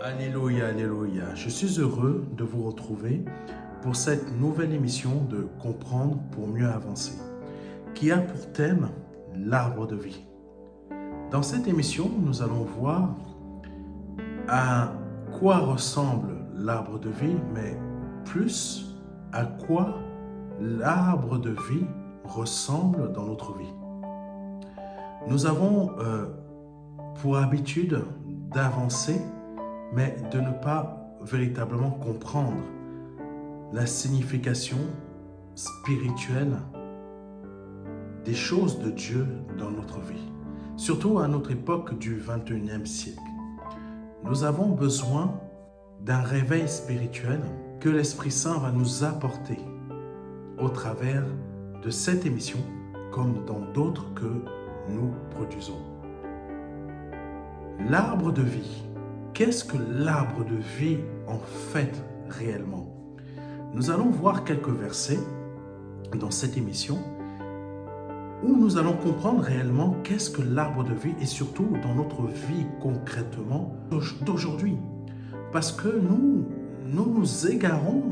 Alléluia, alléluia. Je suis heureux de vous retrouver pour cette nouvelle émission de Comprendre pour mieux avancer, qui a pour thème l'arbre de vie. Dans cette émission, nous allons voir à quoi ressemble l'arbre de vie, mais plus à quoi l'arbre de vie ressemble dans notre vie. Nous avons pour habitude d'avancer, mais de ne pas véritablement comprendre la signification spirituelle des choses de Dieu dans notre vie, surtout à notre époque du 21e siècle. Nous avons besoin d'un réveil spirituel que l'Esprit Saint va nous apporter au travers de cette émission, comme dans d'autres que nous produisons. L'arbre de vie. Qu'est-ce que l'arbre de vie en fait réellement? Nous allons voir quelques versets dans cette émission où nous allons comprendre réellement qu'est-ce que l'arbre de vie et surtout dans notre vie concrètement d'aujourd'hui. Parce que nous égarons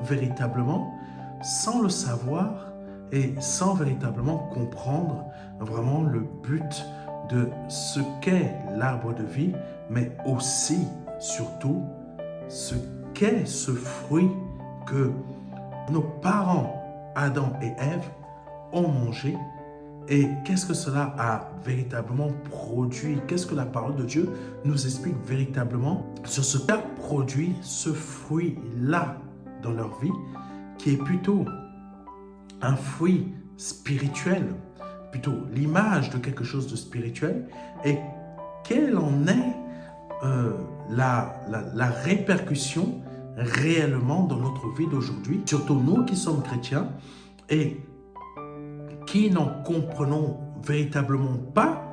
véritablement sans le savoir et sans véritablement comprendre vraiment le but de ce qu'est l'arbre de vie, mais aussi, surtout, ce qu'est ce fruit que nos parents, Adam et Ève, ont mangé et qu'est-ce que cela a véritablement produit, qu'est-ce que la parole de Dieu nous explique véritablement sur ce qu'a produit ce fruit-là dans leur vie, qui est plutôt un fruit spirituel, plutôt l'image de quelque chose de spirituel, et quelle en est la répercussion réellement dans notre vie d'aujourd'hui, surtout nous qui sommes chrétiens et qui n'en comprenons véritablement pas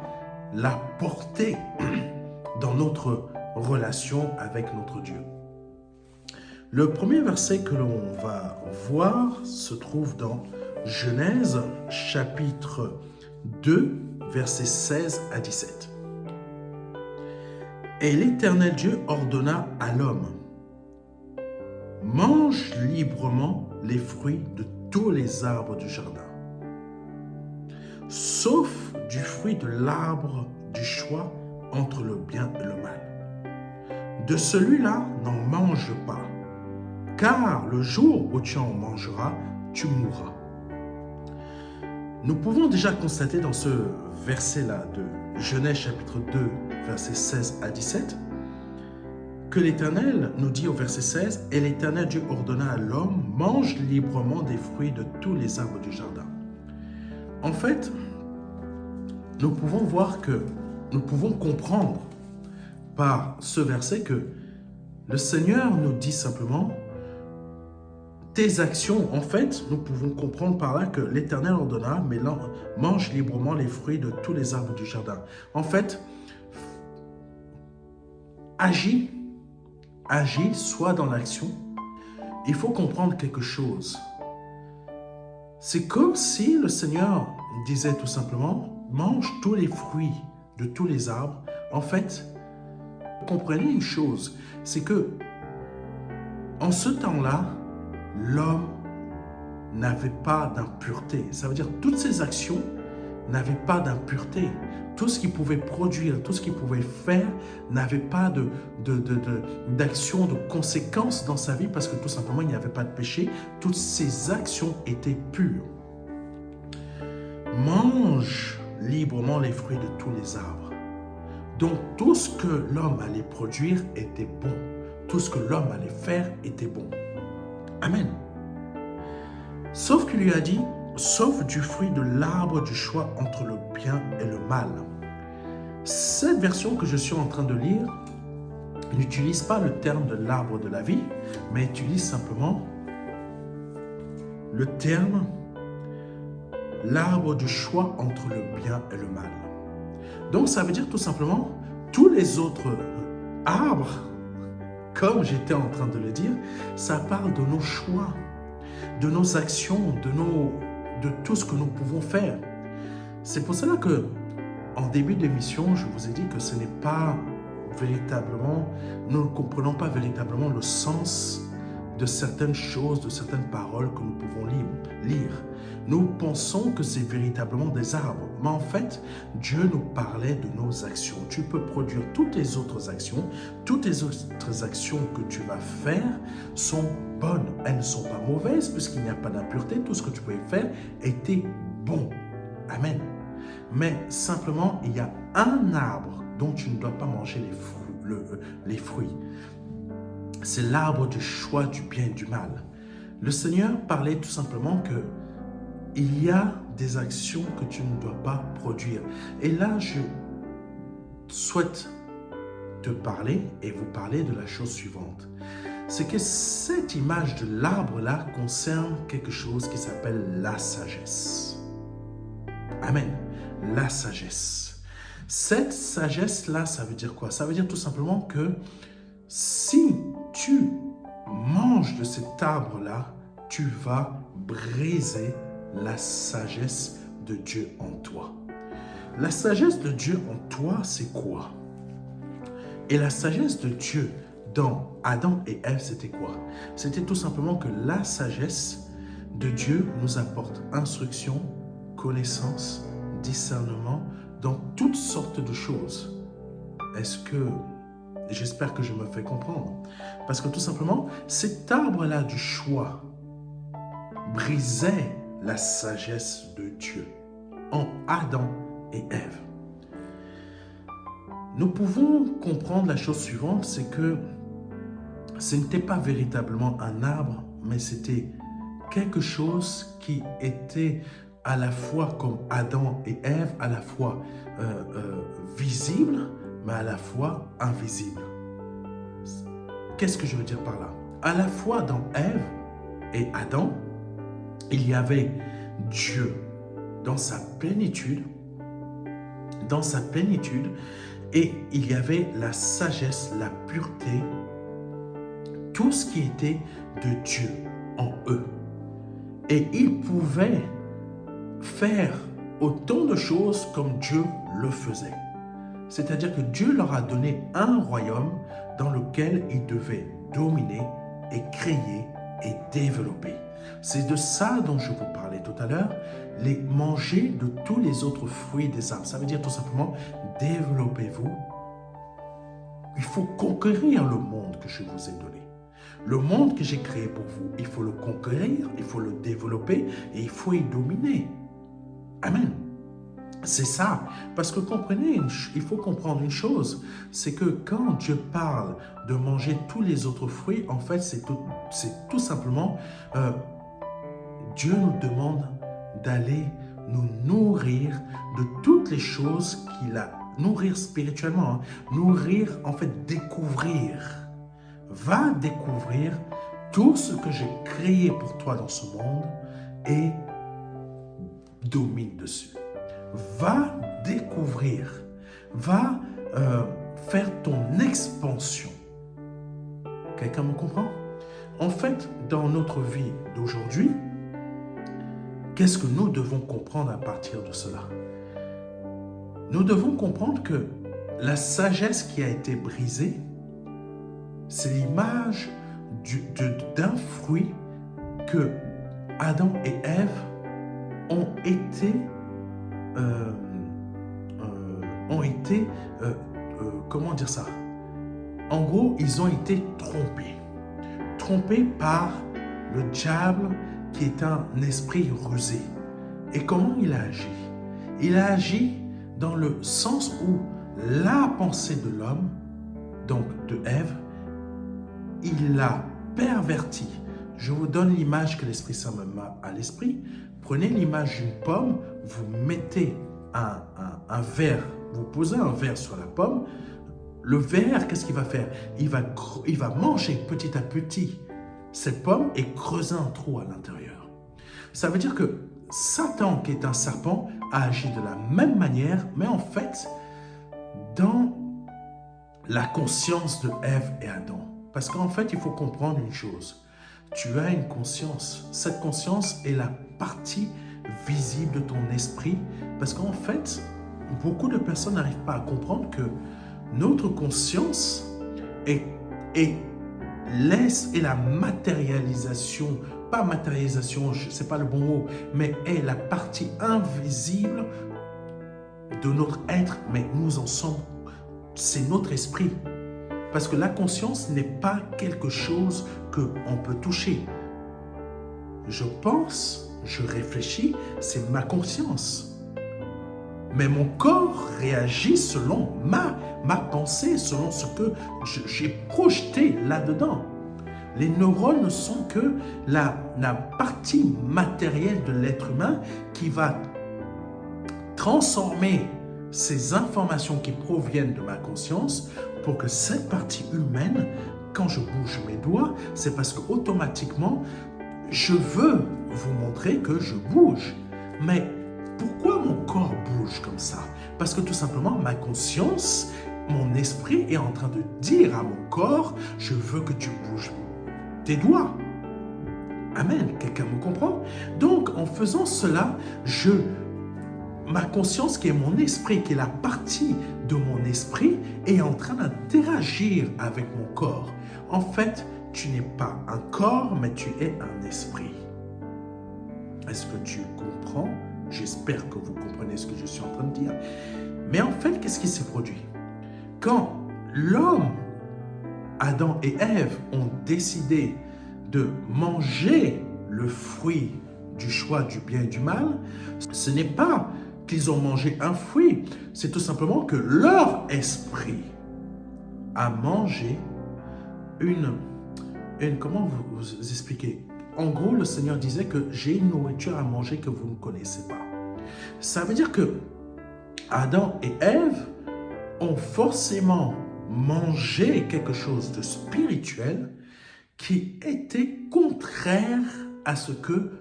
la portée dans notre relation avec notre Dieu. Le premier verset que l'on va voir se trouve dans Genèse chapitre 2, versets 16 à 17. Et l'Éternel Dieu ordonna à l'homme: mange librement les fruits de tous les arbres du jardin, sauf du fruit de l'arbre du choix entre le bien et le mal. De celui-là, n'en mange pas, car le jour où tu en mangeras, tu mourras. Nous pouvons déjà constater dans ce verset-là de Genèse chapitre 2, versets 16 à 17, que l'Éternel nous dit au verset 16, « Et l'Éternel Dieu ordonna à l'homme, mange librement des fruits de tous les arbres du jardin. » En fait, nous pouvons voir que, nous pouvons comprendre par ce verset que le Seigneur nous dit simplement, tes actions, en fait, nous pouvons comprendre par là que l'Éternel ordonna, mais mange librement les fruits de tous les arbres du jardin. En fait, agis, soit dans l'action. Il faut comprendre quelque chose. C'est comme si le Seigneur disait tout simplement, mange tous les fruits de tous les arbres. En fait, comprenez une chose, c'est que en ce temps-là, l'homme n'avait pas d'impureté. Ça veut dire toutes ses actions n'avaient pas d'impureté. Tout ce qu'il pouvait produire, tout ce qu'il pouvait faire n'avait pas d'action, de conséquences dans sa vie parce que tout simplement, il n'y avait pas de péché. Toutes ses actions étaient pures. Mange librement les fruits de tous les arbres. Donc, tout ce que l'homme allait produire était bon. Tout ce que l'homme allait faire était bon. Amen. Sauf qu'il lui a dit, sauf du fruit de l'arbre du choix entre le bien et le mal. Cette version que je suis en train de lire n'utilise pas le terme de l'arbre de la vie, mais utilise simplement le terme l'arbre du choix entre le bien et le mal. Donc ça veut dire tout simplement tous les autres arbres, comme j'étais en train de le dire, ça parle de nos choix, de nos actions, de tout ce que nous pouvons faire. C'est pour cela que, en début d'émission, je vous ai dit que ce n'est pas nous ne comprenons pas véritablement le sens de certaines choses, de certaines paroles que nous pouvons lire. Nous pensons que c'est véritablement des arbres, mais en fait, Dieu nous parlait de nos actions. Tu peux produire toutes les autres actions que tu vas faire sont bonnes. Elles ne sont pas mauvaises puisqu'il n'y a pas d'impureté. Tout ce que tu pouvais faire était bon. Amen. Mais simplement, il y a un arbre dont tu ne dois pas manger les fruits. C'est l'arbre du choix du bien et du mal. Le Seigneur parlait tout simplement que il y a des actions que tu ne dois pas produire. Et là, je souhaite te parler et vous parler de la chose suivante. C'est que cette image de l'arbre-là concerne quelque chose qui s'appelle la sagesse. Amen. La sagesse. Cette sagesse-là, ça veut dire quoi? Ça veut dire tout simplement que si tu manges de cet arbre-là, tu vas briser la sagesse de Dieu en toi. La sagesse de Dieu en toi, c'est quoi? Et la sagesse de Dieu dans Adam et Ève, c'était quoi? C'était tout simplement que la sagesse de Dieu nous apporte instruction, connaissance, discernement dans toutes sortes de choses. J'espère que je me fais comprendre. Parce que tout simplement, cet arbre-là du choix brisait la sagesse de Dieu en Adam et Ève. Nous pouvons comprendre la chose suivante, c'est que ce n'était pas véritablement un arbre, mais c'était quelque chose qui était à la fois comme Adam et Ève, à la fois visible, mais à la fois invisible. Qu'est-ce que je veux dire par là? À la fois dans Ève et Adam, il y avait Dieu dans sa plénitude, et il y avait la sagesse, la pureté, tout ce qui était de Dieu en eux. Et ils pouvaient faire autant de choses comme Dieu le faisait. C'est-à-dire que Dieu leur a donné un royaume dans lequel ils devaient dominer et créer et développer. C'est de ça dont je vous parlais tout à l'heure, les manger de tous les autres fruits des arbres. Ça veut dire tout simplement, développez-vous. Il faut conquérir le monde que je vous ai donné. Le monde que j'ai créé pour vous, il faut le conquérir, il faut le développer et il faut y dominer. Amen. C'est ça. Parce que comprenez, il faut comprendre une chose, c'est que quand Dieu parle de manger tous les autres fruits, en fait, c'est tout simplement, Dieu nous demande d'aller nous nourrir de toutes les choses qu'il a, nourrir spirituellement, nourrir, en fait, découvrir. Va découvrir tout ce que j'ai créé pour toi dans ce monde et domine dessus. Va découvrir, va faire ton expansion. Quelqu'un me comprend? En fait, dans notre vie d'aujourd'hui, qu'est-ce que nous devons comprendre à partir de cela? Nous devons comprendre que la sagesse qui a été brisée, c'est l'image d'un fruit que Adam et Ève ont été comment dire ça? En gros, ils ont été trompés par le diable qui est un esprit rusé. Et comment il a agi? Il a agi dans le sens où la pensée de l'homme, donc de Ève, il l'a perverti. Je vous donne l'image que l'Esprit Saint me met à l'esprit. Prenez l'image d'une pomme, vous mettez un verre, vous posez un verre sur la pomme. Le verre, qu'est-ce qu'il va faire? Il va manger petit à petit cette pomme et creuser un trou à l'intérieur. Ça veut dire que Satan, qui est un serpent, a agi de la même manière, mais en fait, dans la conscience de Ève et Adam. Parce qu'en fait, il faut comprendre une chose. Tu as une conscience. Cette conscience est la partie visible de ton esprit. Parce qu'en fait, beaucoup de personnes n'arrivent pas à comprendre que notre conscience est la matérialisation, pas matérialisation, ce n'est pas le bon mot, mais est la partie invisible de notre être, mais nous en sommes, c'est notre esprit. Parce que la conscience n'est pas quelque chose qu'on peut toucher. Je pense, je réfléchis, c'est ma conscience. Mais mon corps réagit selon ma pensée, selon ce que j'ai projeté là-dedans. Les neurones ne sont que la partie matérielle de l'être humain qui va transformer ces informations qui proviennent de ma conscience pour que cette partie humaine, quand je bouge mes doigts, c'est parce qu'automatiquement, je veux vous montrer que je bouge. Mais pourquoi mon corps bouge comme ça? Parce que tout simplement, ma conscience, mon esprit est en train de dire à mon corps, je veux que tu bouges tes doigts. Amen. Quelqu'un me comprend? Donc, en faisant cela, ma conscience, qui est mon esprit, qui est la partie de mon esprit, est en train d'interagir avec mon corps. En fait, tu n'es pas un corps, mais tu es un esprit. Est-ce que tu comprends? J'espère que vous comprenez ce que je suis en train de dire. Mais en fait, qu'est-ce qui s'est produit? Quand l'homme, Adam et Ève, ont décidé de manger le fruit du choix du bien et du mal, ce n'est pas qu'ils ont mangé un fruit, c'est tout simplement que leur esprit a mangé comment vous expliquer? En gros, le Seigneur disait que j'ai une nourriture à manger que vous ne connaissez pas. Ça veut dire que Adam et Ève ont forcément mangé quelque chose de spirituel qui était contraire à ce que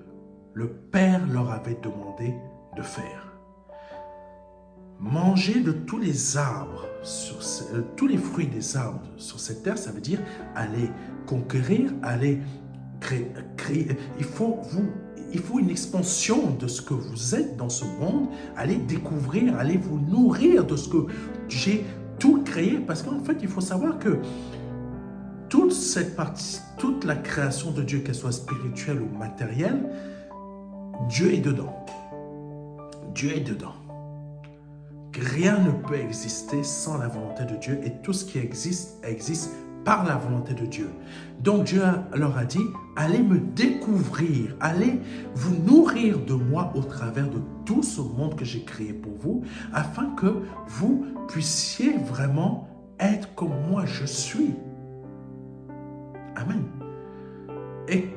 le Père leur avait demandé de faire. Manger de tous les arbres, tous les fruits des arbres sur cette terre, ça veut dire aller conquérir, aller créer. Il faut une expansion de ce que vous êtes dans ce monde, aller découvrir, aller vous nourrir de ce que j'ai tout créé. Parce qu'en fait, il faut savoir que toute cette partie, toute la création de Dieu, qu'elle soit spirituelle ou matérielle, Dieu est dedans. Dieu est dedans. Rien ne peut exister sans la volonté de Dieu et tout ce qui existe, existe par la volonté de Dieu. Donc Dieu leur a dit, allez me découvrir, allez vous nourrir de moi au travers de tout ce monde que j'ai créé pour vous, afin que vous puissiez vraiment être comme moi je suis. Amen. Et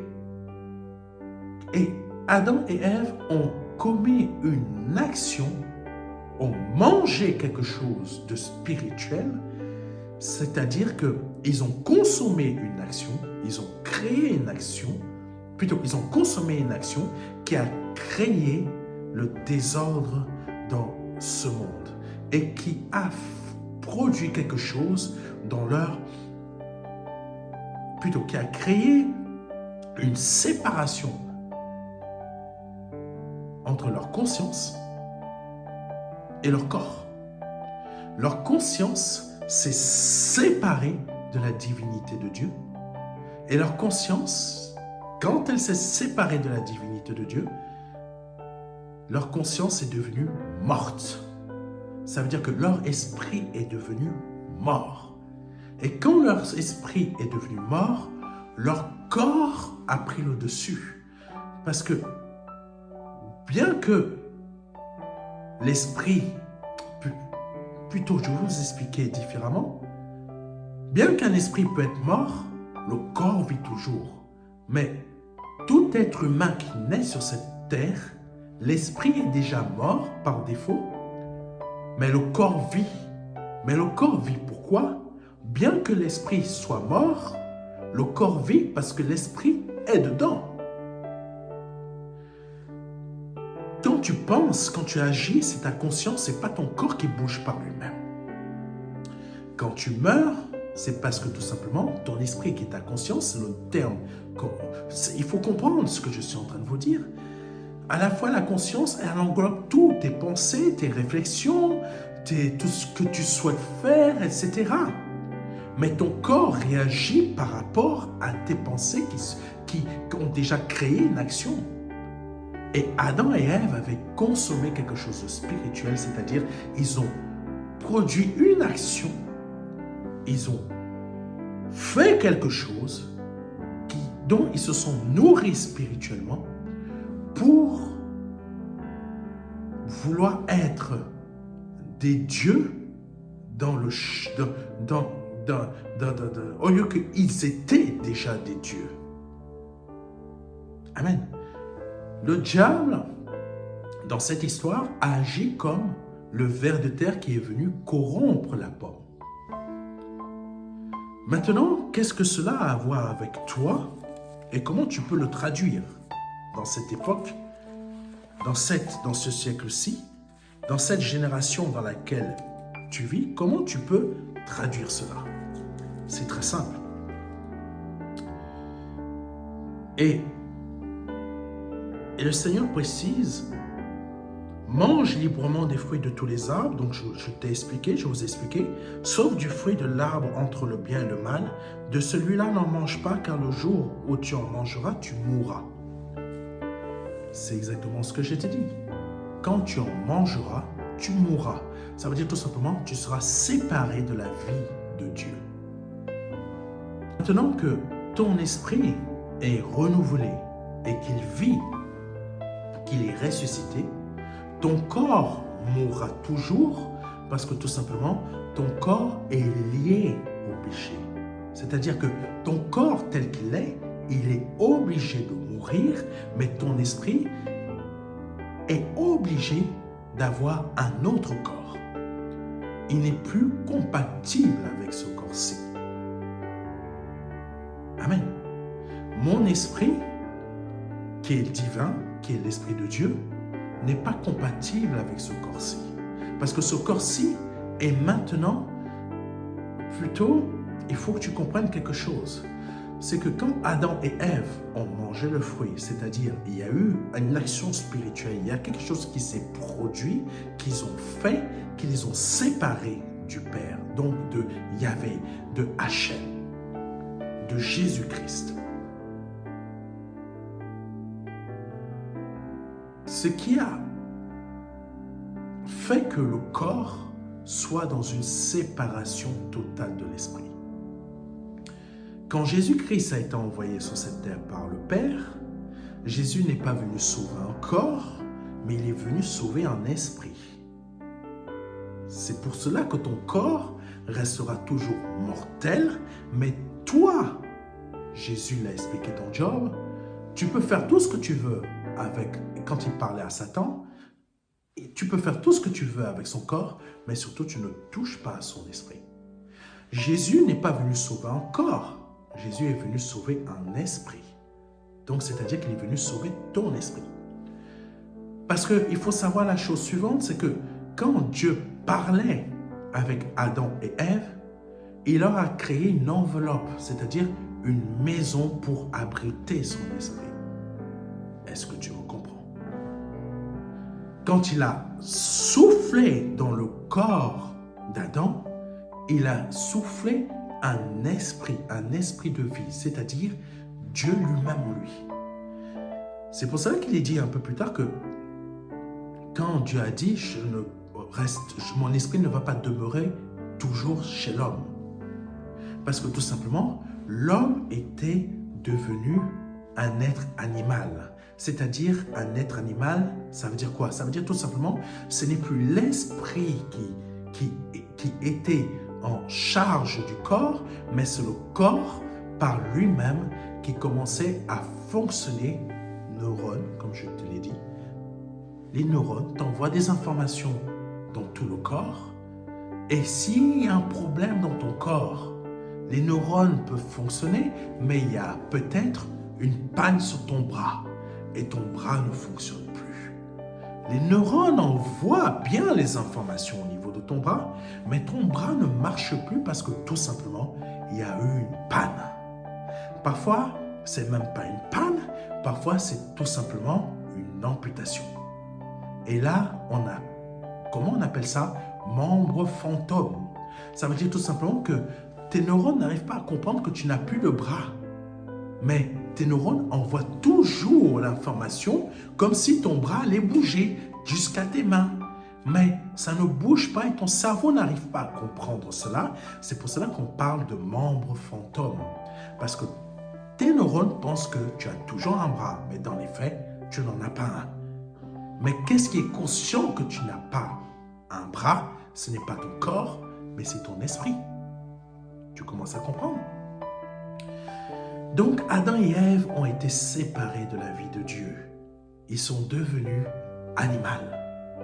Adam et Ève ont commis une action, ont mangé quelque chose de spirituel, c'est-à-dire qu'ils ont consommé une action, ils ont créé une action, plutôt ils ont consommé une action qui a créé le désordre dans ce monde et qui a produit quelque chose dans qui a créé une séparation entre leur conscience et leur corps. Leur conscience s'est séparée de la divinité de Dieu. Et leur conscience, quand elle s'est séparée de la divinité de Dieu, leur conscience est devenue morte. Ça veut dire que leur esprit est devenu mort. Et quand leur esprit est devenu mort, leur corps a pris le dessus. Parce que bien que l'esprit, plutôt je vais vous expliquer différemment, bien qu'un esprit peut être mort, le corps vit toujours. Mais tout être humain qui naît sur cette terre, l'esprit est déjà mort par défaut, mais le corps vit. Mais le corps vit pourquoi? Bien que l'esprit soit mort, le corps vit parce que l'esprit est dedans. Quand tu penses, quand tu agis, c'est ta conscience, ce n'est pas ton corps qui bouge par lui-même. Quand tu meurs, c'est parce que tout simplement, ton esprit qui est ta conscience, c'est le terme. Il faut comprendre ce que je suis en train de vous dire. À la fois, la conscience, elle englobe tout, tes pensées, tes réflexions, tout ce que tu souhaites faire, etc. Mais ton corps réagit par rapport à tes pensées qui ont déjà créé une action. Et Adam et Ève avaient consommé quelque chose de spirituel, c'est-à-dire ils ont produit une action, ils ont fait quelque chose dont ils se sont nourris spirituellement pour vouloir être des dieux au lieu qu'ils étaient déjà des dieux. Amen. Le diable, dans cette histoire, a agi comme le ver de terre qui est venu corrompre la pomme. Maintenant, qu'est-ce que cela a à voir avec toi et comment tu peux le traduire dans cette époque, dans ce siècle-ci, dans cette génération dans laquelle tu vis? Comment tu peux traduire cela? C'est très simple. Et le Seigneur précise, mange librement des fruits de tous les arbres, donc je vous ai expliqué, sauf du fruit de l'arbre entre le bien et le mal, de celui-là n'en mange pas, car le jour où tu en mangeras, tu mourras. C'est exactement ce que je t'ai dit. Quand tu en mangeras, tu mourras. Ça veut dire tout simplement, tu seras séparé de la vie de Dieu. Maintenant que ton esprit est renouvelé et qu'il vit, qu'il est ressuscité, ton corps mourra toujours parce que tout simplement, ton corps est lié au péché. C'est-à-dire que ton corps tel qu'il est, il est obligé de mourir, mais ton esprit est obligé d'avoir un autre corps. Il n'est plus compatible avec ce corps-ci. Amen. Mon esprit, qui est divin, qui est l'esprit de Dieu, n'est pas compatible avec ce corps-ci. Parce que ce corps-ci est maintenant, plutôt, il faut que tu comprennes quelque chose. C'est que quand Adam et Ève ont mangé le fruit, c'est-à-dire il y a eu une action spirituelle, il y a quelque chose qui s'est produit, qu'ils ont fait, qui les ont séparés du Père, donc de Yahvé, de Hachem, de Jésus-Christ. Ce qui a fait que le corps soit dans une séparation totale de l'esprit. Quand Jésus-Christ a été envoyé sur cette terre par le Père, Jésus n'est pas venu sauver un corps, mais il est venu sauver un esprit. C'est pour cela que ton corps restera toujours mortel, mais toi, Jésus l'a expliqué dans Job, tu peux faire tout ce que tu veux avec, quand il parlait à Satan, tu peux faire tout ce que tu veux avec son corps, mais surtout tu ne touches pas à son esprit. Jésus n'est pas venu sauver un corps, Jésus est venu sauver un esprit. Donc, c'est-à-dire qu'il est venu sauver ton esprit. Parce qu'il faut savoir la chose suivante, c'est que quand Dieu parlait avec Adam et Ève, il leur a créé une enveloppe, c'est-à-dire une maison pour abriter son esprit. Est-ce que tu me comprends? Quand il a soufflé dans le corps d'Adam, il a soufflé un esprit de vie, c'est-à-dire Dieu lui-même en lui. C'est pour ça qu'il est dit un peu plus tard que quand Dieu a dit mon esprit ne va pas demeurer toujours chez l'homme. Parce que tout simplement, l'homme était devenu un être animal. C'est-à-dire un être animal, ça veut dire quoi? Ça veut dire tout simplement, ce n'est plus l'esprit qui était en charge du corps, mais c'est le corps par lui-même qui commençait à fonctionner. Neurones, comme je te l'ai dit. Les neurones t'envoient des informations dans tout le corps, et s'il y a un problème dans ton corps, les neurones peuvent fonctionner, mais il y a peut-être une panne sur ton bras, et ton bras ne fonctionne plus. Les neurones envoient bien les informations au niveau de ton bras, mais ton bras ne marche plus parce que tout simplement, il y a eu une panne. Parfois, c'est même pas une panne, parfois c'est tout simplement une amputation. Et là, comment on appelle ça? membre fantôme. Ça veut dire tout simplement que tes neurones n'arrivent pas à comprendre que tu n'as plus de bras. Mais tes neurones envoient toujours l'information comme si ton bras allait bouger jusqu'à tes mains. Mais ça ne bouge pas et ton cerveau n'arrive pas à comprendre cela. C'est pour cela qu'on parle de membre fantôme. Parce que tes neurones pensent que tu as toujours un bras, mais dans les faits, tu n'en as pas un. Mais qu'est-ce qui est conscient que tu n'as pas un bras? Ce n'est pas ton corps, mais c'est ton esprit. Tu commences à comprendre? Donc, Adam et Ève ont été séparés de la vie de Dieu. Ils sont devenus animaux.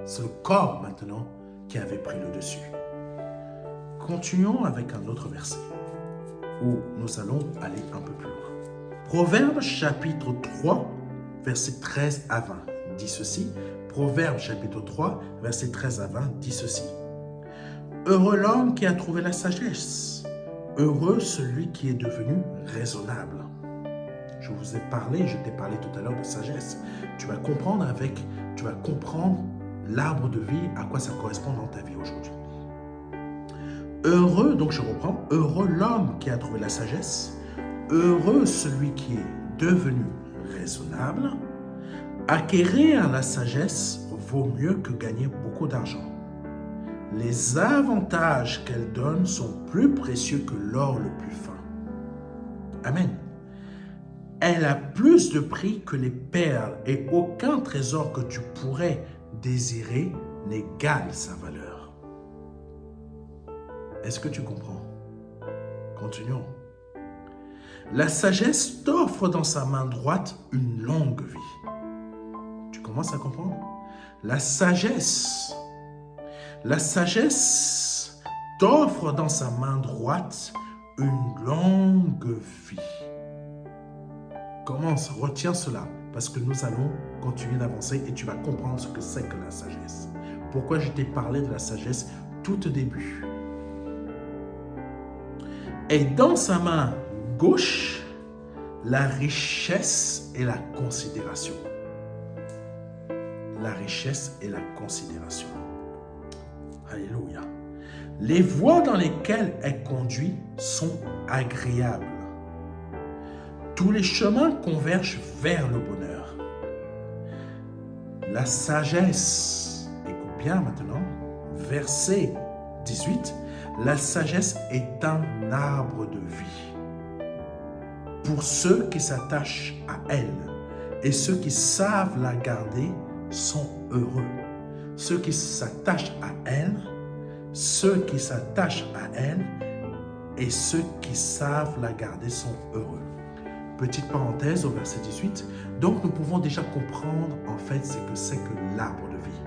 C'est le corps maintenant qui avait pris le dessus. Continuons avec un autre verset où nous allons aller un peu plus loin. Proverbes chapitre 3, verset 13 à 20 dit ceci. Proverbes chapitre 3, verset 13 à 20 dit ceci. Heureux l'homme qui a trouvé la sagesse. Heureux celui qui est devenu raisonnable. Je vous ai parlé, je t'ai parlé tout à l'heure de sagesse. Tu vas comprendre l'arbre de vie, à quoi ça correspond dans ta vie aujourd'hui. Heureux, donc je reprends, heureux l'homme qui a trouvé la sagesse, heureux celui qui est devenu raisonnable. Acquérir la sagesse vaut mieux que gagner beaucoup d'argent. Les avantages qu'elle donne sont plus précieux que l'or le plus fin. Amen. Elle a plus de prix que les perles et aucun trésor que tu pourrais désirer n'égale sa valeur. Est-ce que tu comprends? Continuons. La sagesse t'offre dans sa main droite une longue vie. Tu commences à comprendre? La sagesse t'offre dans sa main droite une longue vie. Commence, retiens cela, parce que nous allons continuer d'avancer et tu vas comprendre ce que c'est que la sagesse. Pourquoi je t'ai parlé de la sagesse tout au début. Et dans sa main gauche, la richesse et la considération. La richesse et la considération. Alléluia. Les voies dans lesquelles elle conduit sont agréables. Tous les chemins convergent vers le bonheur. La sagesse, écoute bien maintenant, verset 18, la sagesse est un arbre de vie. Pour ceux qui s'attachent à elle et ceux qui savent la garder sont heureux. Ceux qui s'attachent à elle, et ceux qui savent la garder sont heureux. Petite parenthèse au verset 18. Donc, nous pouvons déjà comprendre, en fait, ce que c'est que l'arbre de vie.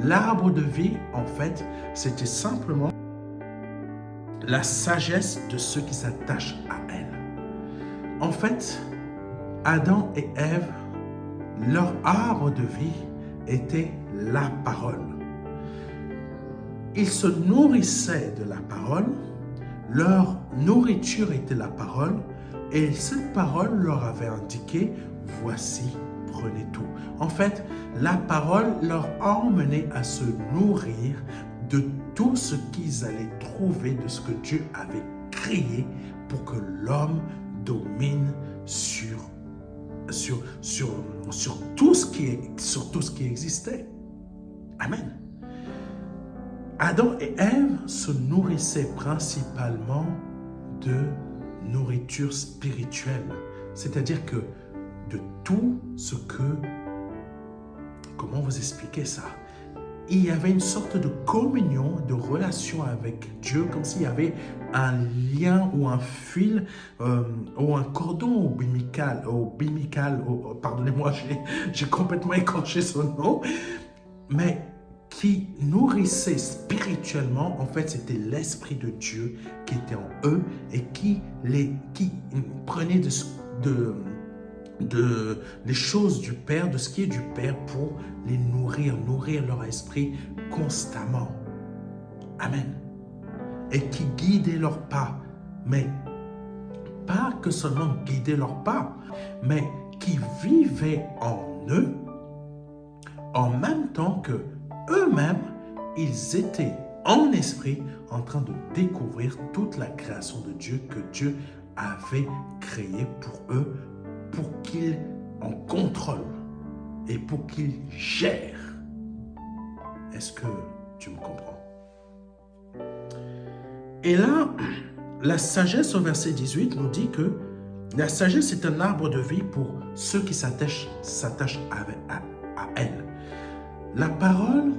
L'arbre de vie, en fait, c'était simplement la sagesse de ceux qui s'attachent à elle. En fait, Adam et Ève, leur arbre de vie était la parole. Ils se nourrissaient de la parole, leur nourriture était la parole, et cette parole leur avait indiqué, voici, prenez tout. En fait, la parole leur emmenait à se nourrir de tout ce qu'ils allaient trouver de ce que Dieu avait créé pour que l'homme domine sur tout ce qui existait. Amen. Adam et Ève se nourrissaient principalement de nourriture spirituelle, c'est-à-dire que de tout ce que, comment vous expliquer ça? Il y avait une sorte de communion, de relation avec Dieu, comme s'il y avait un lien ou un fil ou un cordon pardonnez-moi, j'ai complètement écorché son nom, mais qui nourrissait spirituellement. En fait, c'était l'Esprit de Dieu qui était en eux et qui prenait les choses du Père, de ce qui est du Père, pour les nourrir leur esprit constamment. Amen. Et qui guidait leurs pas, mais pas que seulement guider leurs pas, mais qui vivaient en eux en même temps que eux-mêmes, ils étaient en esprit, en train de découvrir toute la création de Dieu que Dieu avait créée pour eux, pour qu'ils en contrôlent et pour qu'ils gèrent. Est-ce que tu me comprends? Et là, la sagesse au verset 18 nous dit que la sagesse est un arbre de vie pour ceux qui s'attachent à elle. La parole,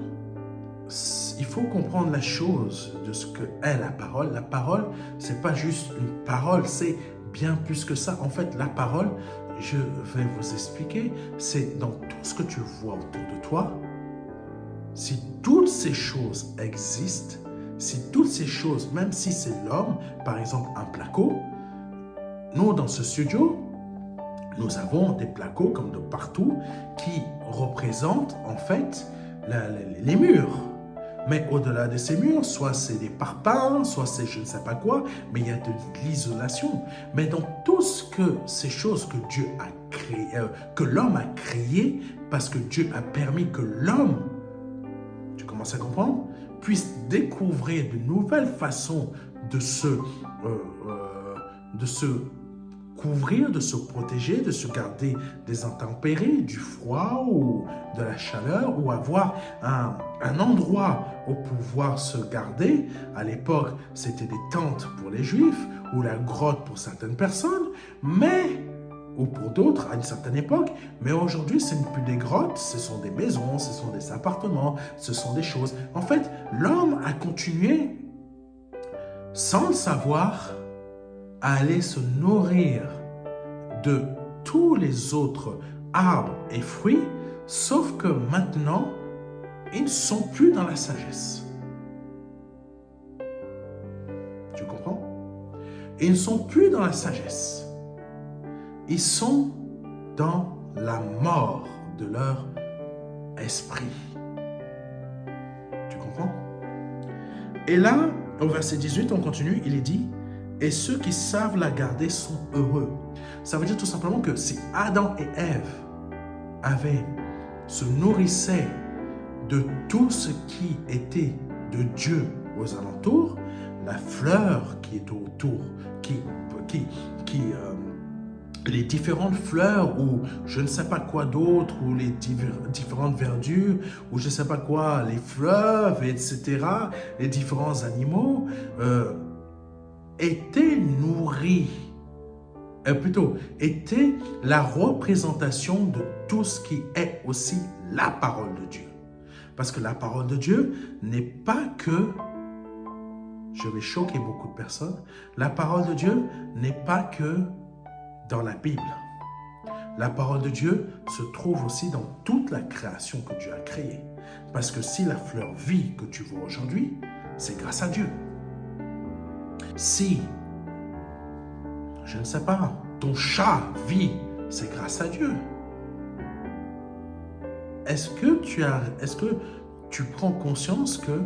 il faut comprendre la chose de ce que est la parole. La parole, c'est pas juste une parole, c'est bien plus que ça. En fait, la parole, je vais vous expliquer, c'est dans tout ce que tu vois autour de toi. Si toutes ces choses existent, si toutes ces choses, même si c'est l'homme, par exemple un placo, nous dans ce studio, nous avons des placos comme de partout qui représentent en fait les murs. Mais au-delà de ces murs, soit c'est des parpaings, soit c'est je ne sais pas quoi, mais il y a de l'isolation. Mais dans tout ce que ces choses que Dieu a créé, que l'homme a créé, parce que Dieu a permis que l'homme, tu commences à comprendre, puisse découvrir de nouvelles façons de se couvrir, de se protéger, de se garder des intempéries, du froid ou de la chaleur, ou avoir un endroit où pouvoir se garder. À l'époque, c'était des tentes pour les Juifs, ou la grotte pour certaines personnes, ou pour d'autres à une certaine époque, mais aujourd'hui, ce n'est plus des grottes, ce sont des maisons, ce sont des appartements, ce sont des choses. En fait, l'homme a continué, sans le savoir, à aller se nourrir de tous les autres arbres et fruits, sauf que maintenant, ils ne sont plus dans la sagesse. Tu comprends? Ils ne sont plus dans la sagesse. Ils sont dans la mort de leur esprit. Tu comprends? Et là, au verset 18, on continue, il est dit, « Et ceux qui savent la garder sont heureux. » Ça veut dire tout simplement que si Adam et Ève se nourrissaient de tout ce qui était de Dieu aux alentours, la fleur qui est autour, les différentes fleurs ou je ne sais pas quoi d'autre, ou les différentes verdures, ou je ne sais pas quoi, les fleuves, etc., les différents animaux étaient nourris, étaient la représentation de tout ce qui est aussi la parole de Dieu. Parce que la parole de Dieu n'est pas que, je vais choquer beaucoup de personnes, la parole de Dieu n'est pas que dans la Bible. La parole de Dieu se trouve aussi dans toute la création que Dieu a créée. Parce que si la fleur vit que tu vois aujourd'hui, c'est grâce à Dieu. Si, je ne sais pas, ton chat vit, c'est grâce à Dieu. Est-ce que tu prends conscience que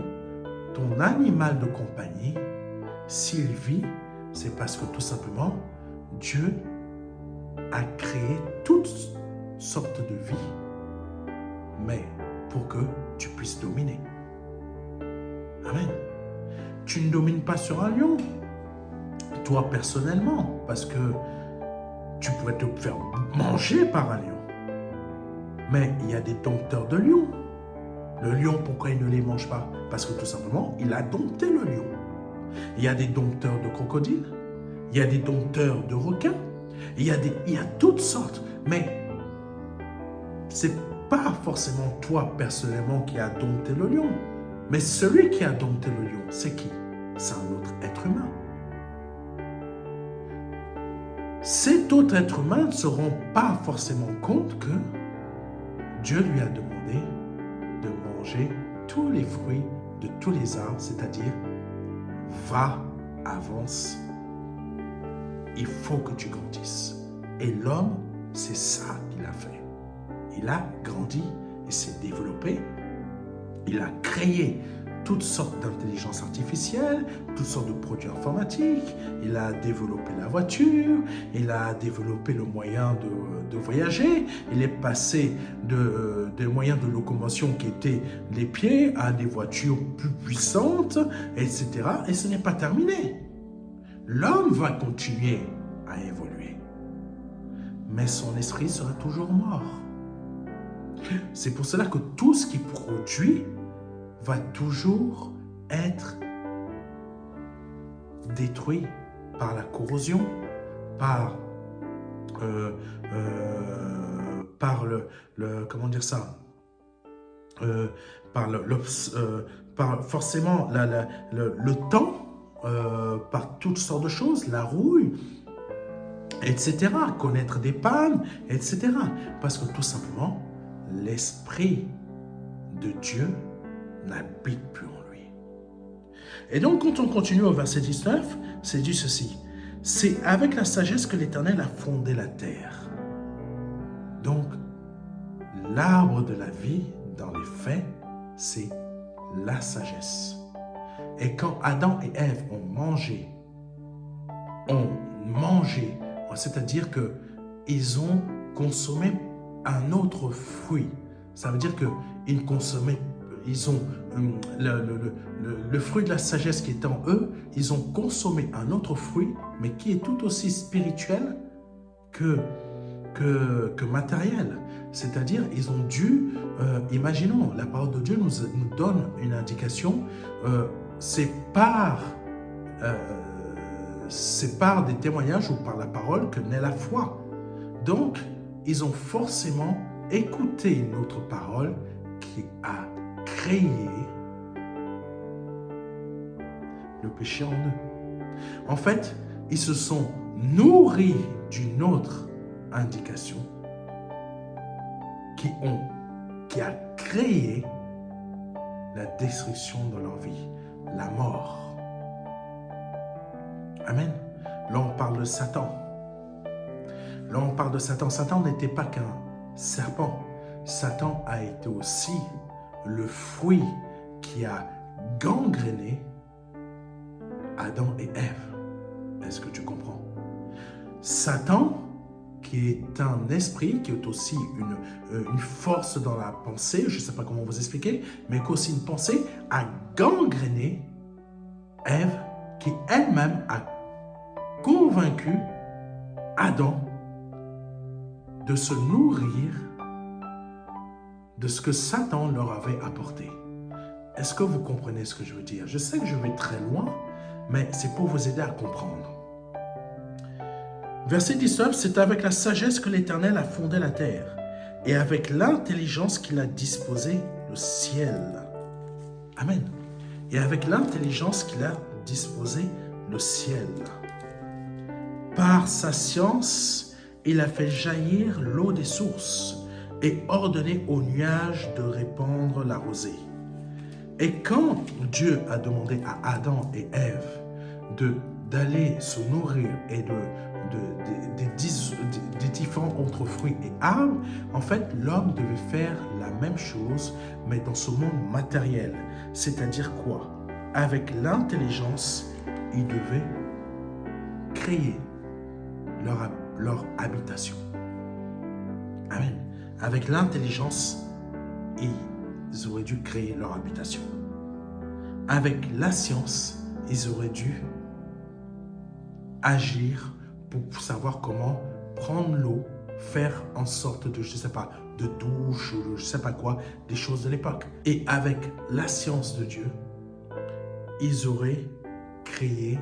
ton animal de compagnie, s'il vit, c'est parce que tout simplement, Dieu a créé toutes sortes de vie, mais pour que tu puisses dominer. Amen. Tu ne domines pas sur un lion, toi personnellement, parce que tu pourrais te faire manger par un lion. Mais il y a des dompteurs de lions. Le lion, pourquoi il ne les mange pas? Parce que tout simplement, il a dompté le lion. Il y a des dompteurs de crocodiles, il y a des dompteurs de requins, il y a toutes sortes, mais c'est pas forcément toi personnellement qui a dompté le lion, mais celui qui a dompté le lion, c'est qui? C'est un autre être humain. Cet autre être humain ne se rend pas forcément compte que Dieu lui a demandé de manger tous les fruits de tous les arbres, c'est-à-dire va, avance, il faut que tu grandisses. Et l'homme, c'est ça qu'il a fait. Il a grandi, il s'est développé, il a créé toutes sortes d'intelligence artificielle, toutes sortes de produits informatiques, il a développé la voiture, il a développé le moyen de voyager, il est passé des moyens de locomotion qui étaient les pieds à des voitures plus puissantes, etc. Et ce n'est pas terminé. L'homme va continuer à évoluer, mais son esprit sera toujours mort. C'est pour cela que tout ce qu'il produit va toujours être détruit par la corrosion, par comment dire ça, par forcément le temps, par toutes sortes de choses, la rouille, etc. Connaître des pannes, etc. Parce que tout simplement, l'Esprit de Dieu n'habite plus en lui. Et donc, quand on continue au verset 19, c'est dit ceci. C'est avec la sagesse que l'Éternel a fondé la terre. Donc, l'arbre de la vie, dans les faits, c'est la sagesse. Et quand Adam et Ève ont mangé, c'est-à-dire qu'ils ont consommé un autre fruit. Ça veut dire qu'ils consommaient, ils ont le fruit de la sagesse qui est en eux, ils ont consommé un autre fruit, mais qui est tout aussi spirituel que matériel. C'est-à-dire, ils ont dû, imaginons, la parole de Dieu nous donne une indication, c'est par des témoignages ou par la parole que naît la foi. Donc, ils ont forcément écouté notre parole qui a créé le péché en eux. En fait, ils se sont nourris d'une autre indication qui a créé la destruction de leur vie, la mort. Amen. Là, on parle de Satan. Là, on parle de Satan. Satan n'était pas qu'un serpent. Satan a été aussi le fruit qui a gangréné Adam et Ève. Est-ce que tu comprends? Satan, qui est un esprit, qui est aussi une force dans la pensée, je ne sais pas comment vous expliquer, mais qui est aussi une pensée, a gangréné Ève, qui elle-même a convaincu Adam de se nourrir de ce que Satan leur avait apporté. Est-ce que vous comprenez ce que je veux dire? Je sais que je vais très loin, mais c'est pour vous aider à comprendre. Verset 19, c'est avec la sagesse que l'Éternel a fondé la terre, et avec l'intelligence qu'il a disposé le ciel. Amen. Et avec l'intelligence qu'il a disposé le ciel. Par sa science, il a fait jaillir l'eau des sources et ordonné aux nuages de répandre la rosée. Et quand Dieu a demandé à Adam et Ève d'aller se nourrir et des différents autres fruits et arbres, en fait, l'homme devait faire la même chose, mais dans ce monde matériel. C'est-à-dire quoi? Avec l'intelligence, ils devaient créer leur habitation. Amen. Avec l'intelligence, ils auraient dû créer leur habitation. Avec la science, ils auraient dû agir pour savoir comment prendre l'eau, faire en sorte de, je ne sais pas, de douche ou je ne sais pas quoi, des choses de l'époque. Et avec la science de Dieu, ils auraient créé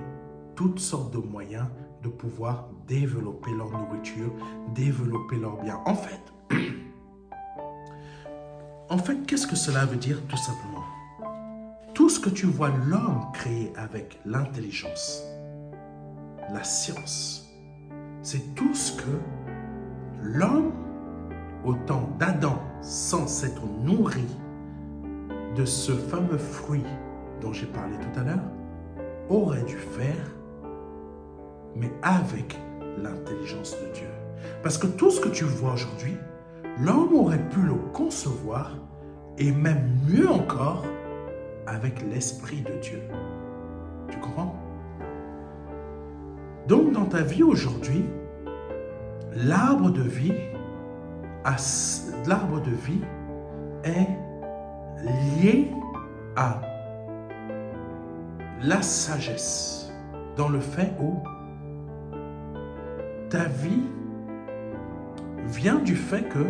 toutes sortes de moyens de pouvoir développer leur nourriture, développer leurs biens. En fait, qu'est-ce que cela veut dire tout simplement? Tout ce que tu vois l'homme créer avec l'intelligence, la science, c'est tout ce que l'homme, au temps d'Adam, sans s'être nourri de ce fameux fruit dont j'ai parlé tout à l'heure, aurait dû faire, mais avec l'intelligence de Dieu. Parce que tout ce que tu vois aujourd'hui, l'homme aurait pu le concevoir et même mieux encore, avec l'Esprit de Dieu. Tu comprends? Donc, dans ta vie aujourd'hui, l'arbre de vie est lié à la sagesse, dans le fait où ta vie vient du fait que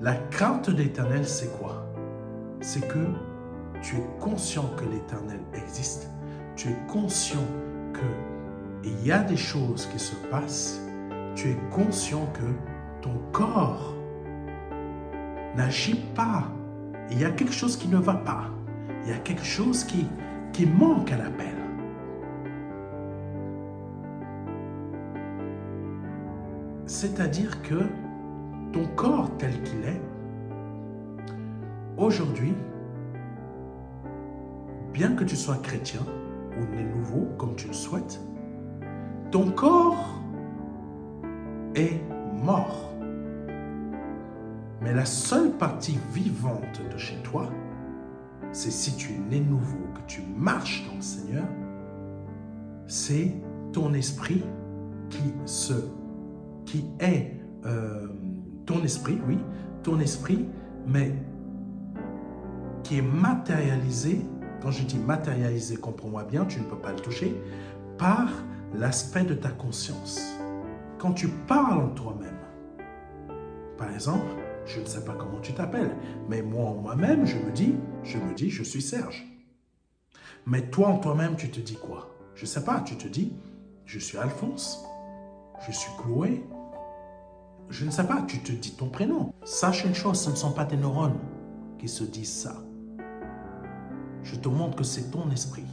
la crainte de l'Éternel, c'est quoi? C'est que tu es conscient que l'Éternel existe, tu es conscient qu'il y a des choses qui se passent, tu es conscient que ton corps n'agit pas, il y a quelque chose qui ne va pas, il y a quelque chose qui manque à l'appel. C'est-à-dire que ton corps tel qu'il est, aujourd'hui, bien que tu sois chrétien ou né nouveau, comme tu le souhaites, ton corps est mort. Mais la seule partie vivante de chez toi, c'est si tu es né nouveau, que tu marches dans le Seigneur, c'est ton esprit qui est ton esprit, oui, ton esprit, mais qui est matérialisé. Quand je dis matérialisé, comprends-moi bien, tu ne peux pas le toucher, par l'aspect de ta conscience. Quand tu parles en toi-même, par exemple, je ne sais pas comment tu t'appelles, mais moi en moi-même, je me dis, je suis Serge. Mais toi en toi-même, tu te dis quoi? Je ne sais pas, tu te dis, je suis Alphonse, je suis Chloé, je ne sais pas, tu te dis ton prénom. Sache une chose, ce ne sont pas tes neurones qui se disent ça. Je te montre que c'est ton esprit.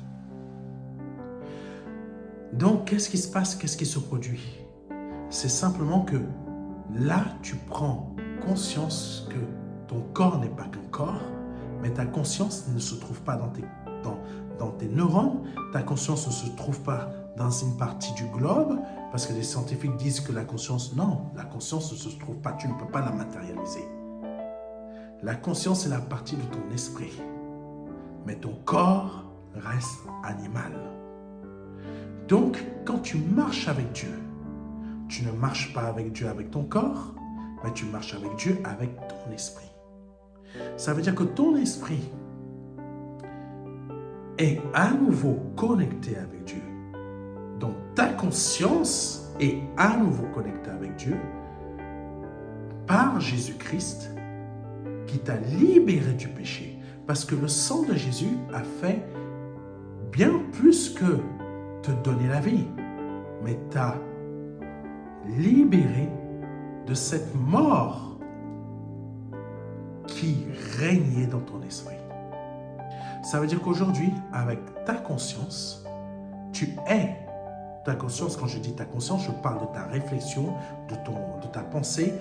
Donc, qu'est-ce qui se passe? Qu'est-ce qui se produit? C'est simplement que là, tu prends conscience que ton corps n'est pas qu'un corps, mais ta conscience ne se trouve pas dans tes neurones, ta conscience ne se trouve pas dans une partie du globe, parce que les scientifiques disent que la conscience, non, la conscience ne se trouve pas, tu ne peux pas la matérialiser. La conscience est la partie de ton esprit, mais ton corps reste animal. Donc, quand tu marches avec Dieu, tu ne marches pas avec Dieu avec ton corps, mais tu marches avec Dieu avec ton esprit. Ça veut dire que ton esprit est à nouveau connecté avec Dieu. Donc, ta conscience est à nouveau connectée avec Dieu par Jésus-Christ qui t'a libéré du péché. Parce que le sang de Jésus a fait bien plus que te donner la vie, mais t'a libéré de cette mort qui régnait dans ton esprit. Ça veut dire qu'aujourd'hui, avec ta conscience, tu es ta conscience. Quand je dis ta conscience, je parle de ta réflexion, de ta pensée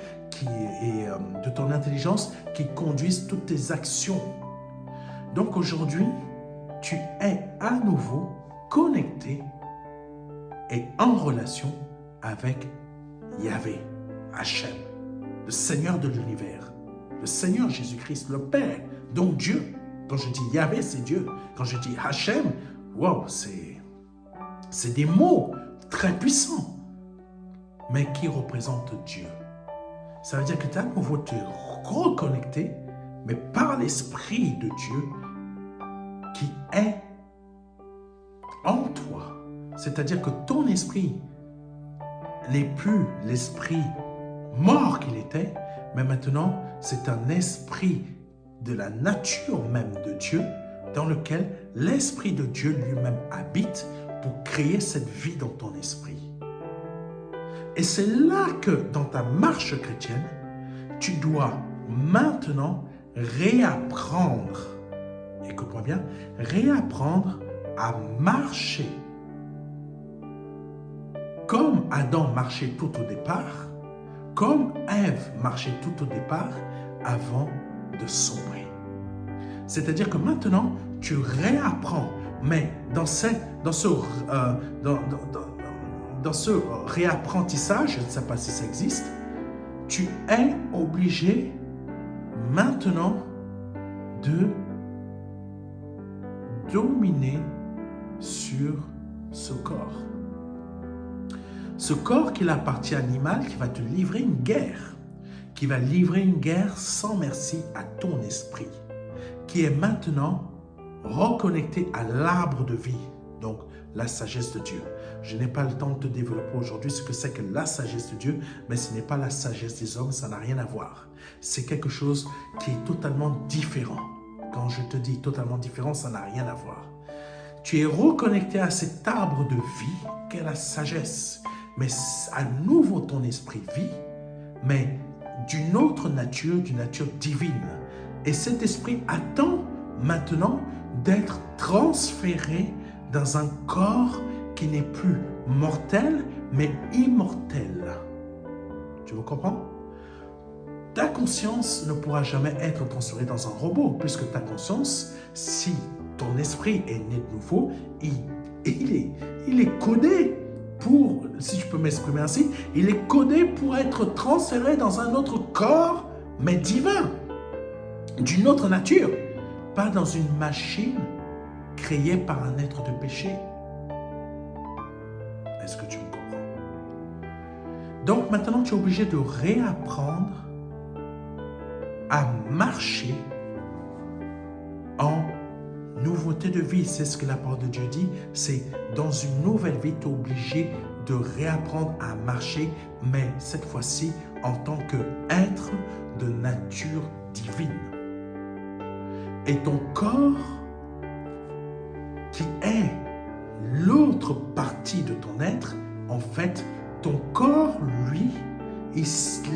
et de ton intelligence qui conduisent toutes tes actions. Donc aujourd'hui, tu es à nouveau connecté et en relation avec Yahvé, Hachem, le Seigneur de l'univers, le Seigneur Jésus-Christ, le Père, donc Dieu. Quand je dis Yahvé, c'est Dieu. Quand je dis Hachem, wow, c'est des mots très puissants, mais qui représentent Dieu. Ça veut dire que tu es à nouveau reconnecté, mais par l'Esprit de Dieu qui est en toi. C'est-à-dire que ton esprit n'est plus l'esprit mort qu'il était, mais maintenant c'est un esprit de la nature même de Dieu, dans lequel l'Esprit de Dieu lui-même habite pour créer cette vie dans ton esprit. Et c'est là que dans ta marche chrétienne, tu dois maintenant réapprendre, écoute-moi bien, réapprendre à marcher comme Adam marchait tout au départ, comme Ève marchait tout au départ avant de sombrer. C'est-à-dire que maintenant, tu réapprends, mais dans ce réapprentissage, je ne sais pas si ça existe, tu es obligé maintenant de dominer sur ce corps. Ce corps qui est la partie animale qui va te livrer une guerre, qui va livrer une guerre sans merci à ton esprit, qui est maintenant reconnecté à l'arbre de vie, donc la sagesse de Dieu. Je n'ai pas le temps de te développer aujourd'hui ce que c'est que la sagesse de Dieu, mais ce n'est pas la sagesse des hommes, ça n'a rien à voir. C'est quelque chose qui est totalement différent. Quand je te dis totalement différent, ça n'a rien à voir. Tu es reconnecté à cet arbre de vie qu'est la sagesse, mais à nouveau ton esprit vit, mais d'une autre nature, d'une nature divine. Et cet esprit attend maintenant d'être transféré dans un corps qui n'est plus mortel, mais immortel. Tu me comprends? Ta conscience ne pourra jamais être transférée dans un robot, puisque ta conscience, si ton esprit est né de nouveau, il est codé pour, si je peux m'exprimer ainsi, il est codé pour être transféré dans un autre corps, mais divin, d'une autre nature, pas dans une machine créée par un être de péché. Est-ce que tu me comprends? Donc maintenant, tu es obligé de réapprendre à marcher en nouveauté de vie. C'est ce que la parole de Dieu dit. C'est dans une nouvelle vie, tu es obligé de réapprendre à marcher, mais cette fois-ci en tant qu'être de nature divine. Et ton corps, qui est l'autre partie de ton être, en fait, ton corps, lui, il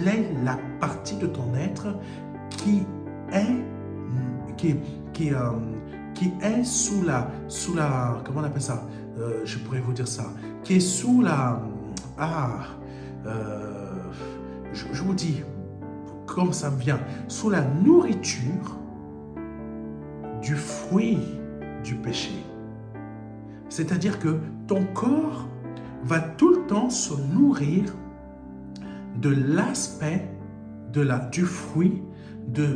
est la partie de ton être qui est sous la, comment on appelle ça, je pourrais vous dire ça, qui est sous la, je vous dis, comme ça me vient, sous la nourriture du fruit du péché. C'est-à-dire que ton corps va tout le temps se nourrir de l'aspect du fruit de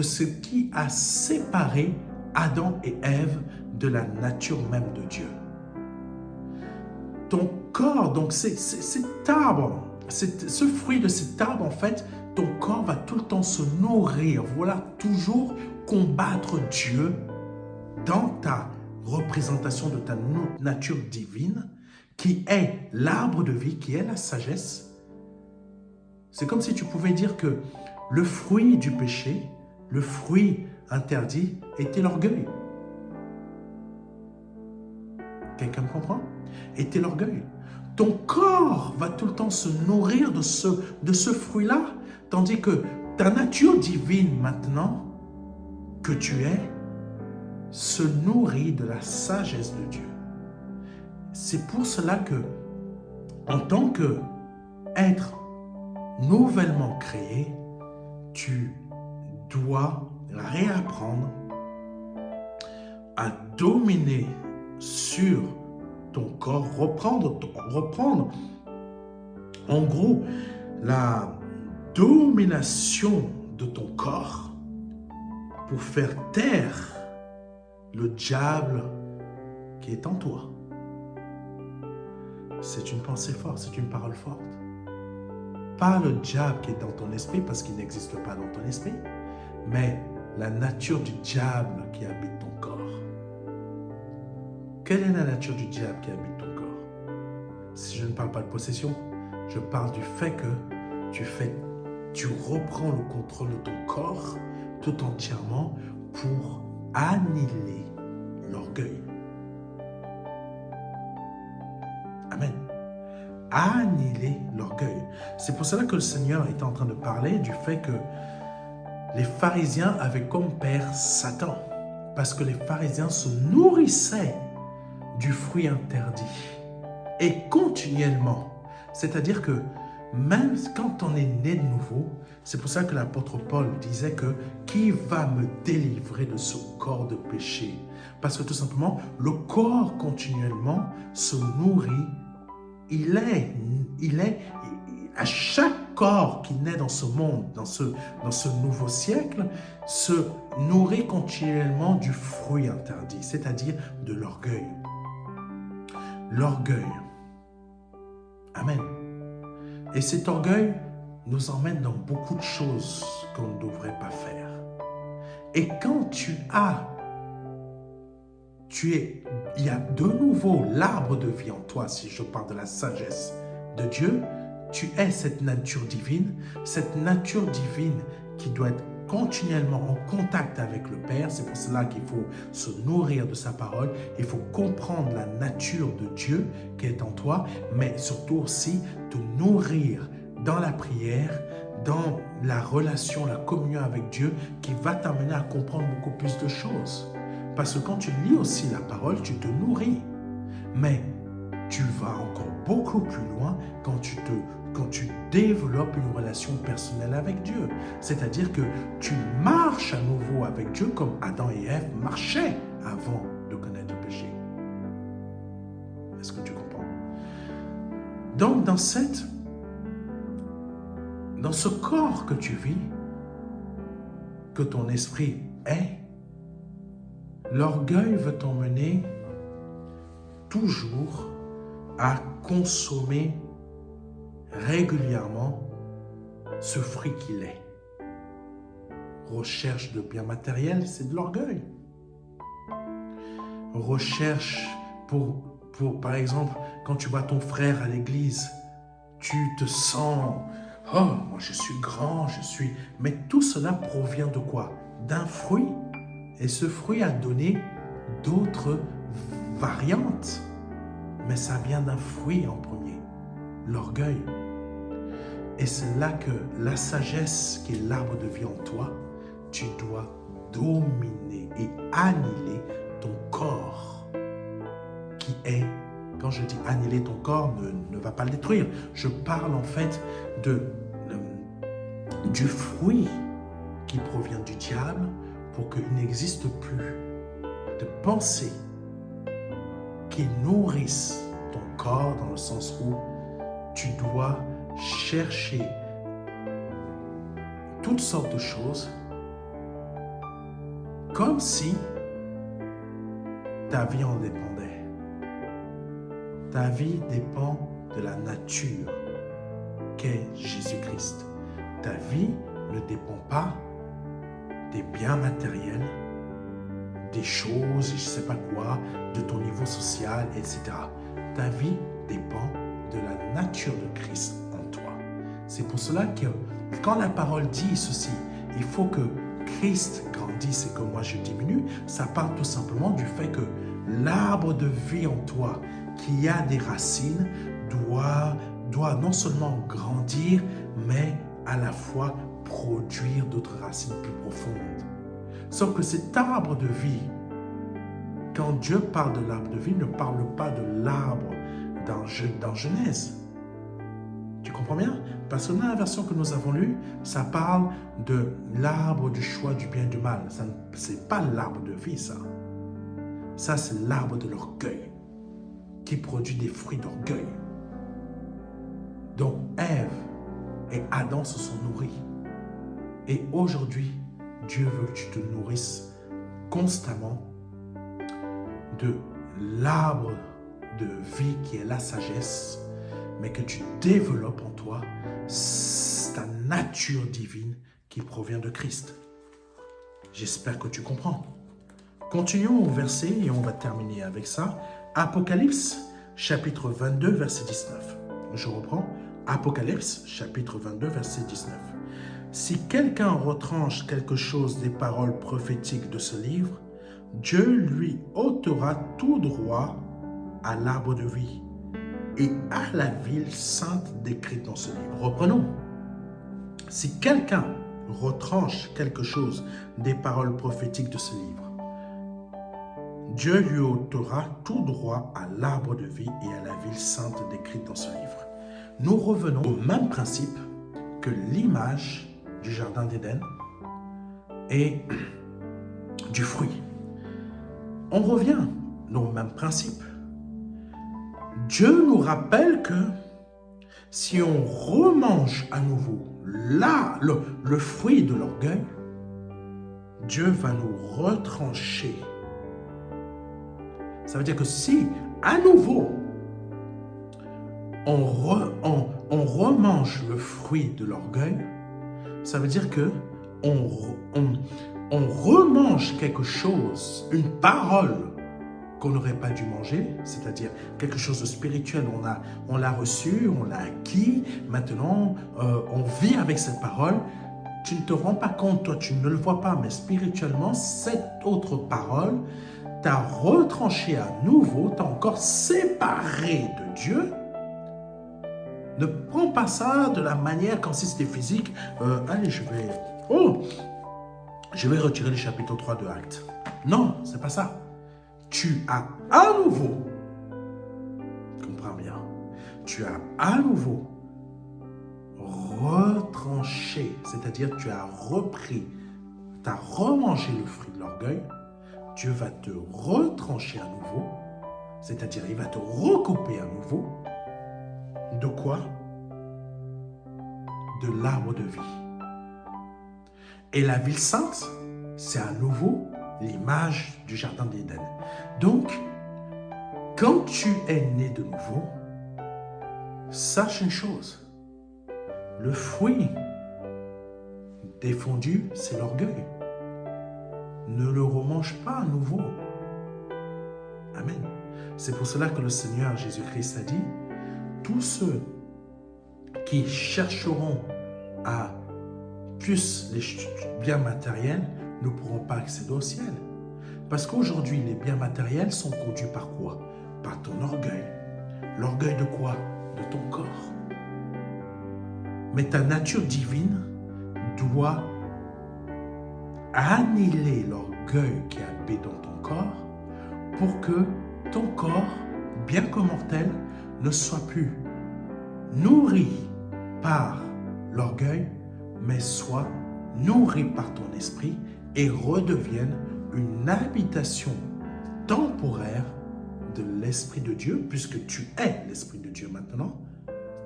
ce qui a séparé Adam et Ève de la nature même de Dieu. Ton corps, donc cet arbre, ce fruit de cet arbre, en fait, ton corps va tout le temps se nourrir. Voilà, toujours combattre Dieu dans ta représentation de ta nature divine, qui est l'arbre de vie, qui est la sagesse. C'est comme si tu pouvais dire que le fruit du péché, le fruit interdit, était l'orgueil. Quelqu'un me comprend? Était l'orgueil. Ton corps va tout le temps se nourrir de ce fruit-là, tandis que ta nature divine maintenant, que tu es, se nourrit de la sagesse de Dieu. C'est pour cela que, en tant qu'être nouvellement créé, tu dois réapprendre à dominer sur ton corps, reprendre en gros la domination de ton corps pour faire taire le diable qui est en toi. C'est une pensée forte, c'est une parole forte. Pas le diable qui est dans ton esprit, parce qu'il n'existe pas dans ton esprit, mais la nature du diable qui habite ton corps. Quelle est la nature du diable qui habite ton corps? Si je ne parle pas de possession, je parle du fait que tu reprends le contrôle de ton corps tout entièrement pour annihiler l'orgueil. Amen. Annihiler l'orgueil. C'est pour cela que le Seigneur est en train de parler du fait que les pharisiens avaient comme père Satan, parce que les pharisiens se nourrissaient du fruit interdit et continuellement. C'est-à-dire que même quand on est né de nouveau, c'est pour ça que l'apôtre Paul disait que qui va me délivrer de ce corps de péché? Parce que tout simplement, le corps continuellement se nourrit. à chaque corps qui naît dans ce monde, dans ce nouveau siècle, se nourrit continuellement du fruit interdit, c'est-à-dire de l'orgueil. L'orgueil. Amen. Et cet orgueil nous emmène dans beaucoup de choses qu'on ne devrait pas faire. Et quand il y a de nouveau l'arbre de vie en toi, si je parle de la sagesse de Dieu, tu es cette nature divine qui doit être continuellement en contact avec le Père. C'est pour cela qu'il faut se nourrir de sa parole. Il faut comprendre la nature de Dieu qui est en toi, mais surtout aussi te nourrir dans la prière, dans la relation, la communion avec Dieu, qui va t'amener à comprendre beaucoup plus de choses. Parce que quand tu lis aussi la parole, tu te nourris. Mais tu vas encore beaucoup plus loin quand tu développes une relation personnelle avec Dieu. C'est-à-dire que tu marches à nouveau avec Dieu comme Adam et Ève marchaient avant de connaître le péché. Est-ce que tu comprends? Donc, dans ce corps que tu vis, que ton esprit est, l'orgueil veut t'emmener toujours à consommer régulièrement ce fruit qu'il est. Recherche de biens matériels, c'est de l'orgueil. Recherche par exemple, quand tu vois ton frère à l'église, tu te sens, oh, moi je suis grand, Mais tout cela provient de quoi? D'un fruit. Et ce fruit a donné d'autres variantes. Mais ça vient d'un fruit en premier, l'orgueil. Et c'est là que la sagesse, qui est l'arbre de vie en toi, tu dois dominer et annihiler ton corps, qui est, quand je dis annihiler ton corps, ne va pas le détruire. Je parle en fait du fruit qui provient du diable pour qu'il n'existe plus de pensée qui nourrissent ton corps, dans le sens où tu dois chercher toutes sortes de choses comme si ta vie en dépendait. Ta vie dépend de la nature qu'est Jésus-Christ. Ta vie ne dépend pas des biens matériels, des choses, je ne sais pas quoi, de ton niveau social, etc. Ta vie dépend de la nature de Christ en toi. C'est pour cela que quand la parole dit ceci, il faut que Christ grandisse et que moi je diminue, ça parle tout simplement du fait que l'arbre de vie en toi, qui a des racines, doit non seulement grandir, mais à la fois produire d'autres racines plus profondes. Sauf que cet arbre de vie, quand Dieu parle de l'arbre de vie, ne parle pas de l'arbre dans Genèse. Tu comprends bien? Parce que dans la version que nous avons lue, ça parle de l'arbre du choix du bien et du mal. Ce n'est pas l'arbre de vie, ça. Ça, c'est l'arbre de l'orgueil, qui produit des fruits d'orgueil. Donc, Ève et Adam se sont nourris. Et aujourd'hui, Dieu veut que tu te nourrisses constamment de l'arbre de vie qui est la sagesse, mais que tu développes en toi ta nature divine qui provient de Christ. J'espère que tu comprends. Continuons au verset et on va terminer avec ça. Apocalypse, chapitre 22, verset 19. Je reprends. Apocalypse, chapitre 22, verset 19. Si quelqu'un retranche quelque chose des paroles prophétiques de ce livre, Dieu lui ôtera tout droit à l'arbre de vie et à la ville sainte décrite dans ce livre. Reprenons. Si quelqu'un retranche quelque chose des paroles prophétiques de ce livre, Dieu lui ôtera tout droit à l'arbre de vie et à la ville sainte décrite dans ce livre. Nous revenons au même principe que l'image du jardin d'Éden et du fruit. On revient au même principe. Dieu nous rappelle que si on remange à nouveau là, le fruit de l'orgueil, Dieu va nous retrancher. Ça veut dire que si, à nouveau, on remange le fruit de l'orgueil, ça veut dire que on remange quelque chose, une parole qu'on n'aurait pas dû manger, c'est-à-dire quelque chose de spirituel, on l'a reçu, on l'a acquis, maintenant on vit avec cette parole. Tu ne te rends pas compte, toi tu ne le vois pas, mais spirituellement, cette autre parole t'a retranché à nouveau, t'a encore séparé de Dieu. Ne prends pas ça de la manière comme si c'était physique. Allez, je vais retirer le chapitre 3 de Actes. Non, c'est pas ça. Tu as à nouveau, comprends bien, tu as à nouveau retranché, c'est-à-dire tu as repris, tu as remangé le fruit de l'orgueil. Dieu va te retrancher à nouveau, c'est-à-dire il va te recouper à nouveau. De quoi? De l'arbre de vie. Et la ville sainte, c'est à nouveau l'image du jardin d'Éden. Donc, quand tu es né de nouveau, sache une chose, le fruit défendu, c'est l'orgueil. Ne le remange pas à nouveau. Amen. C'est pour cela que le Seigneur Jésus-Christ a dit, tous ceux qui chercheront à plus les biens matériels ne pourront pas accéder au ciel. Parce qu'aujourd'hui, les biens matériels sont conduits par quoi? Par ton orgueil. L'orgueil de quoi? De ton corps. Mais ta nature divine doit annihiler l'orgueil qui habite dans ton corps pour que ton corps, bien que mortel, ne soit plus nourri par l'orgueil, mais soit nourri par ton esprit et redevienne une habitation temporaire de l'Esprit de Dieu, puisque tu es l'Esprit de Dieu maintenant,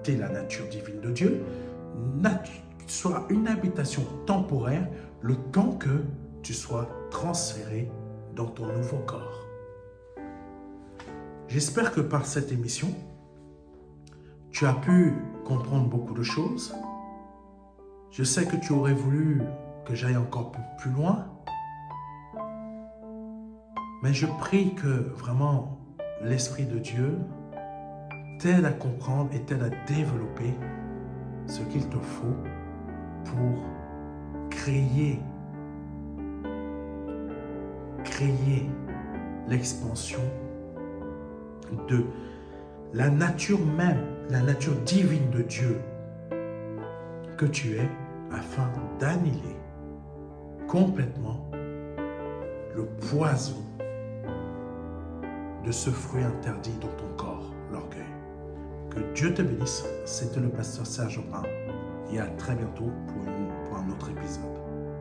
tu es la nature divine de Dieu, soit une habitation temporaire le temps que tu sois transféré dans ton nouveau corps. J'espère que par cette émission, tu as pu comprendre beaucoup de choses. Je sais que tu aurais voulu que j'aille encore plus loin. Mais je prie que vraiment l'Esprit de Dieu t'aide à comprendre et t'aide à développer ce qu'il te faut pour créer l'expansion de la nature même, la nature divine de Dieu que tu es, afin d'annihiler complètement le poison de ce fruit interdit dans ton corps, l'orgueil. Que Dieu te bénisse. C'était le pasteur Serge Aubin et à très bientôt pour un autre épisode.